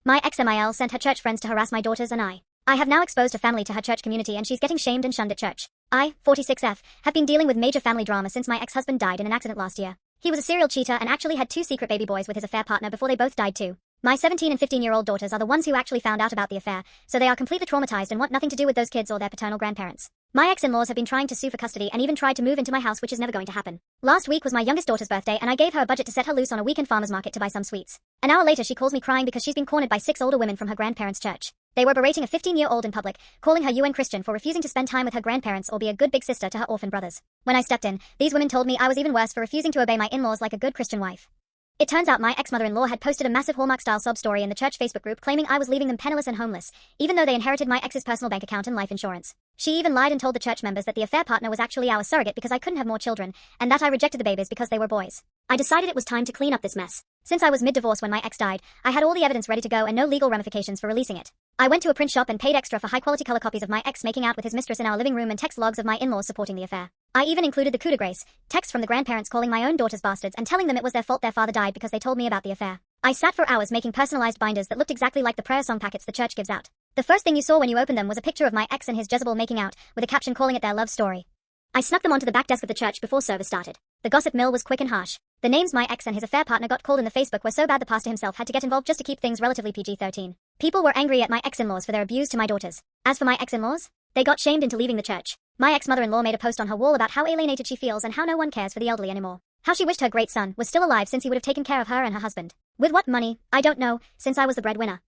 My ex-MIL sent her church friends to harass my daughters and I have now exposed her family to her church community and she's getting shamed and shunned at church. I, 46F, have been dealing with major family drama since my ex-husband died in an accident last year. He was a serial cheater and actually had 2 secret baby boys with his affair partner before they both died too. My 17 and 15-year-old daughters are the ones who actually found out about the affair, so they are completely traumatized and want nothing to do with those kids or their paternal grandparents. My ex-in-laws have been trying to sue for custody and even tried to move into my house, which is never going to happen. Last week was my youngest daughter's birthday and I gave her a budget to set her loose on a weekend farmer's market to buy some sweets. An hour later she calls me crying because she's been cornered by 6 older women from her grandparents' church. They were berating a 15-year-old in public, calling her UN Christian for refusing to spend time with her grandparents or be a good big sister to her orphan brothers. When I stepped in, these women told me I was even worse for refusing to obey my in-laws like a good Christian wife. It turns out my ex-mother-in-law had posted a massive Hallmark-style sob story in the church Facebook group claiming I was leaving them penniless and homeless, even though they inherited my ex's personal bank account and life insurance. She even lied and told the church members that the affair partner was actually our surrogate because I couldn't have more children, and that I rejected the babies because they were boys. I decided it was time to clean up this mess. Since I was mid-divorce when my ex died, I had all the evidence ready to go and no legal ramifications for releasing it. I went to a print shop and paid extra for high-quality color copies of my ex making out with his mistress in our living room and text logs of my in-laws supporting the affair. I even included the coup de grace, texts from the grandparents calling my own daughters bastards and telling them it was their fault their father died because they told me about the affair. I sat for hours making personalized binders that looked exactly like the prayer song packets the church gives out. The first thing you saw when you opened them was a picture of my ex and his Jezebel making out, with a caption calling it their love story. I snuck them onto the back desk of the church before service started. The gossip mill was quick and harsh. The names my ex and his affair partner got called in the Facebook were so bad the pastor himself had to get involved just to keep things relatively PG-13. People were angry at my ex-in-laws for their abuse to my daughters. As for my ex-in-laws, they got shamed into leaving the church. My ex-mother-in-law made a post on her wall about how alienated she feels and how no one cares for the elderly anymore. How she wished her great son was still alive since he would have taken care of her and her husband. With what money, I don't know, since I was the breadwinner.